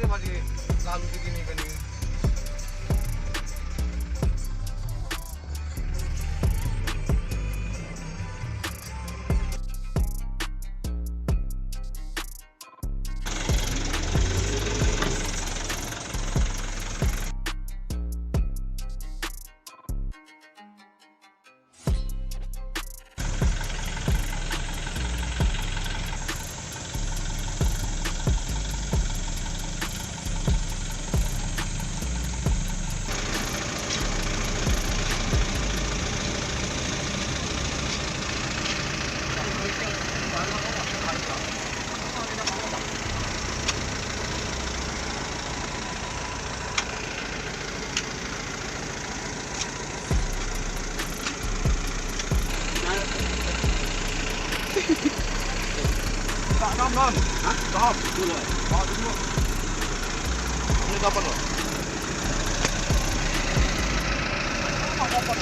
dia masih lalu begini kan ini. Tak non non. Hah? Stop dulu. Bawa dulu. Ini dapat loh. Dapat. Dapat.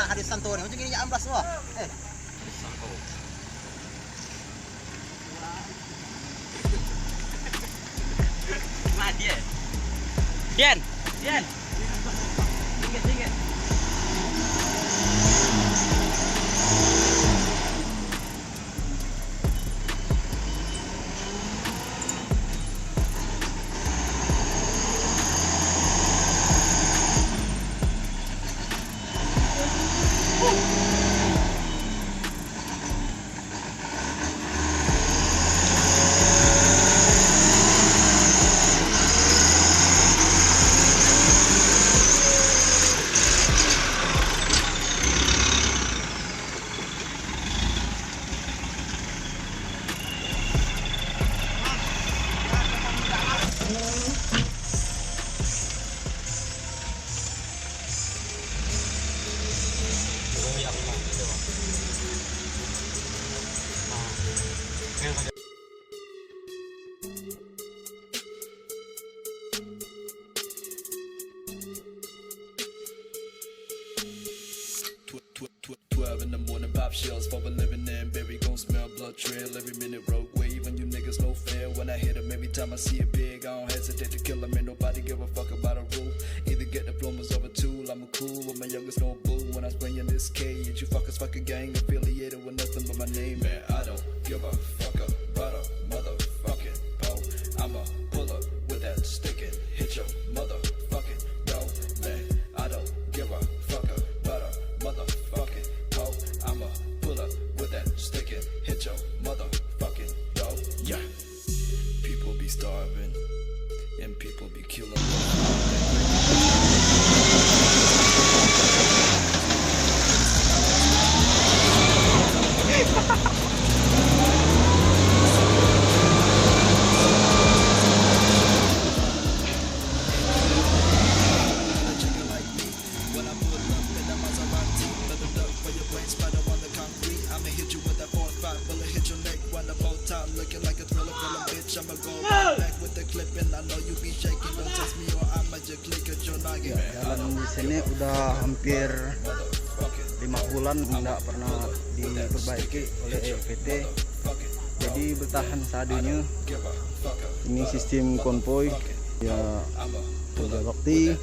Hadis santo ni macam gini ya amblas wah. Mati ya. Dian. Tinggal. In the morning, pop shells for a living and baby gon' smell blood trail every minute. Rogue wave and you niggas no fair. When I hit them, every time I see it big, I don't hesitate to kill them. Ain't nobody give a fuck about a rule. Either get diplomas of a tool. I'm a cool with my youngest no boo. When I spray in this cage, you fuckers fuck a gang affiliated with nothing but my name. Man, I don't give a fuck about a motherfucking pole. I'ma pull up with that stick and hit your motherfucking dough. Man, I don't give a fuck about a motherfucking pole. I'ma pull up with that stick and hit your motherfucking dough. Yeah, people be starving and people be killing. Looking like a thriller film, bitch. I'ma go back with the clip and I know you be shaking. Don't test me or I'ma just click at your noggin. Jalan di sini udah hampir 5 bulan nggak pernah diperbaiki oleh PT. Jadi bertahan seadanya. Ini sistem konvoy ya kerja bakti.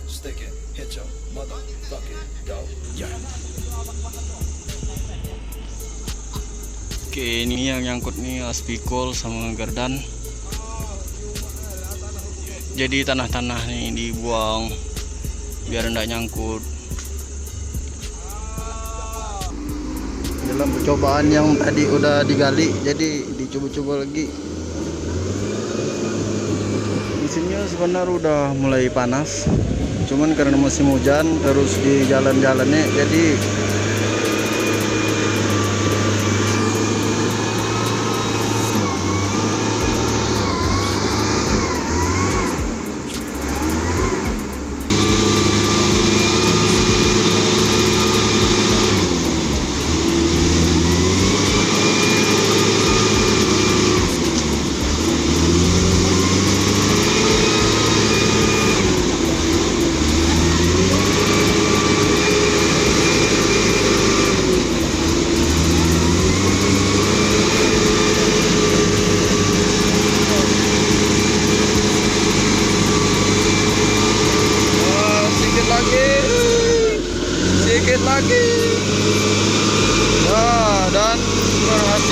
Oke, ini yang nyangkut nih aspikol sama gardan. Jadi tanah-tanah nih dibuang biar enggak nyangkut. Dalam percobaan yang tadi udah digali, jadi dicoba-coba lagi. Mesinnya sebenarnya udah mulai panas, cuman karena musim hujan terus di jalan-jalannya jadi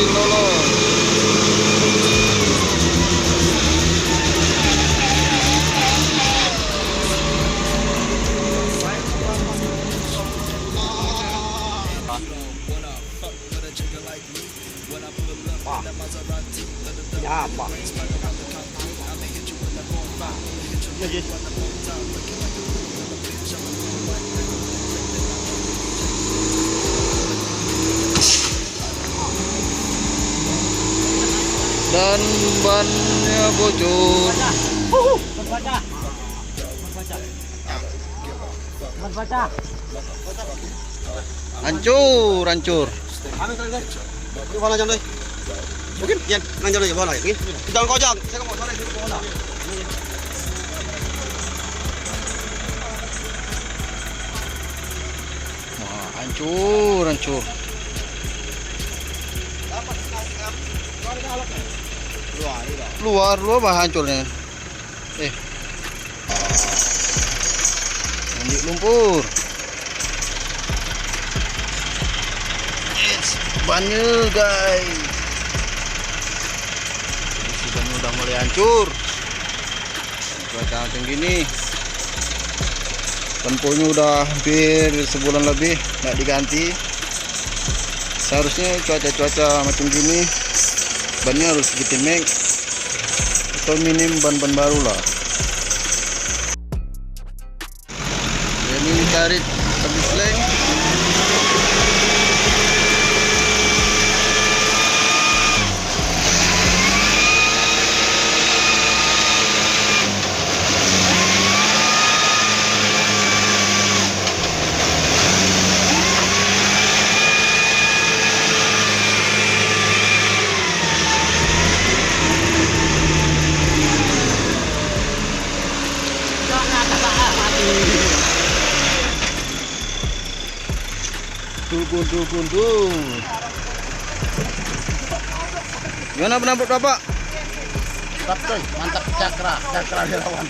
berhasil lolos. Ya apa? Dan bannya bocor. Hancur, hancur. Mungkin yan nandiyan na yung bola. Jangan kau jangan. Saya mau soalnya itu bola. Wah, hancur, hancur. Luar bah hancurnya. Mandi lumpur. It's bannya guys. Si ban udah mulai hancur. Cuaca macam gini. Temponya udah hampir sebulan lebih nggak diganti. Seharusnya cuaca macam gini bannya harus ditimek atau minim ban-ban baru lah. Ini cari tembus leng. Gundu. Gimana pendapat Bapak? Mantap cakra relawan.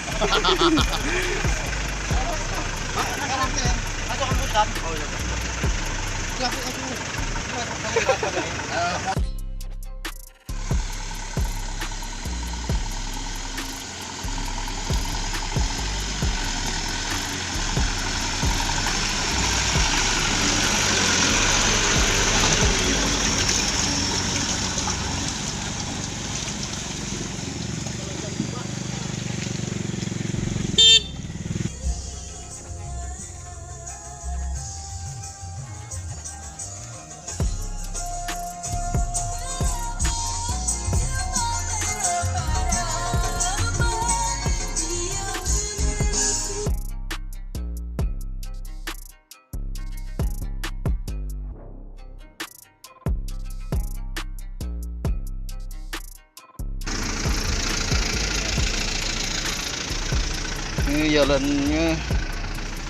Ini jalannya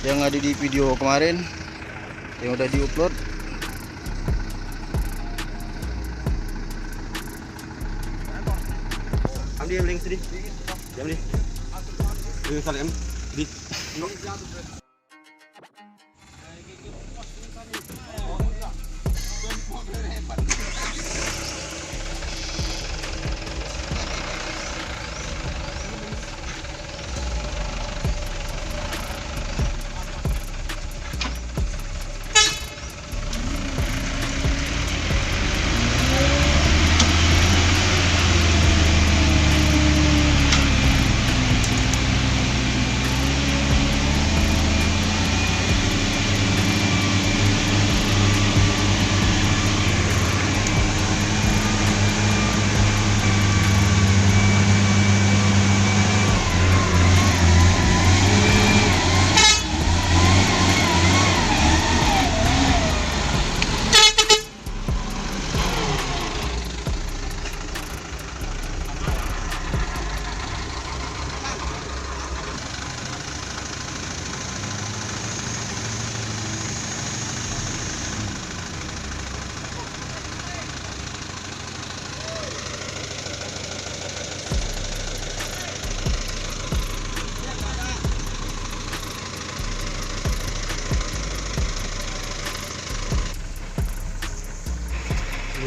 yang ada di video kemarin yang udah diupload. Ambil link sedih. Diam di. Ini salam di.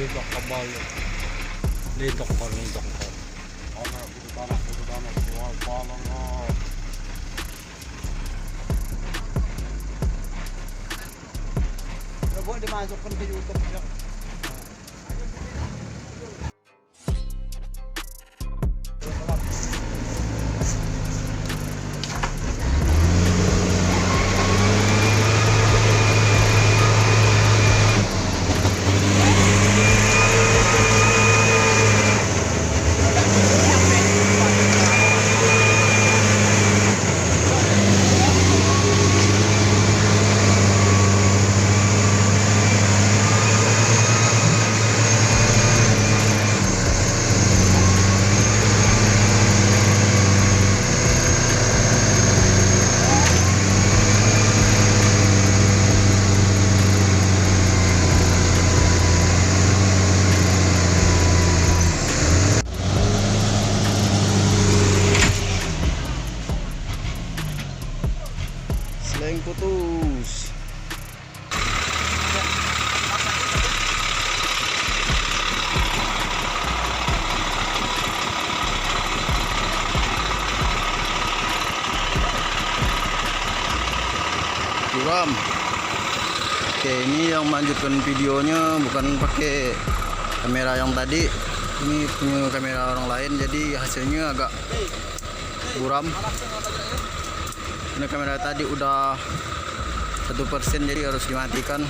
Litok kabal. Litok ko. Ana, puto tanah, soal palang ha. Boleh dimasukkan ke YouTube ya. Selain putus. Curam. Oke, ini yang melanjutkan videonya bukan pakai kamera yang tadi. Ini punya kamera orang lain, jadi hasilnya agak buram. Ini kamera tadi udah 1%, jadi harus dimatikan.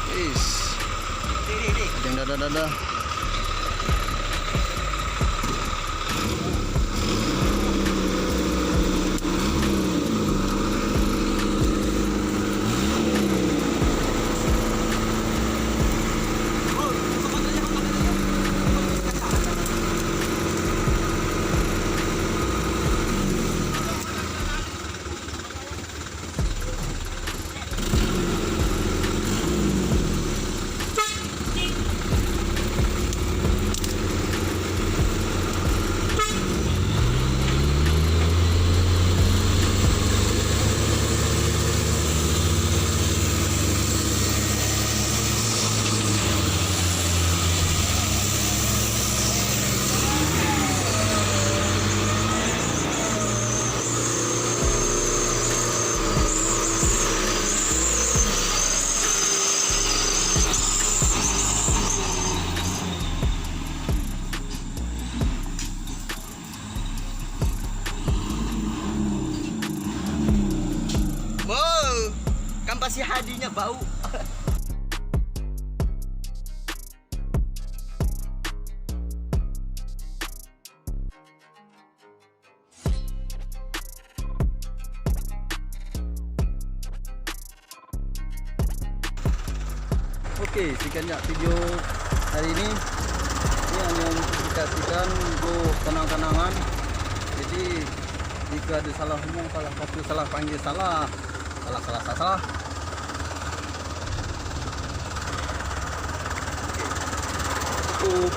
Ada yang dada-dada. Kan pasti hadinya bau. Oke, sekian ya video hari ini. Ini hanya mengindikasikan untuk kenang-kenangan. Jadi jika ada salah ngomong, salah satu, salah panggil, salah. Cukup.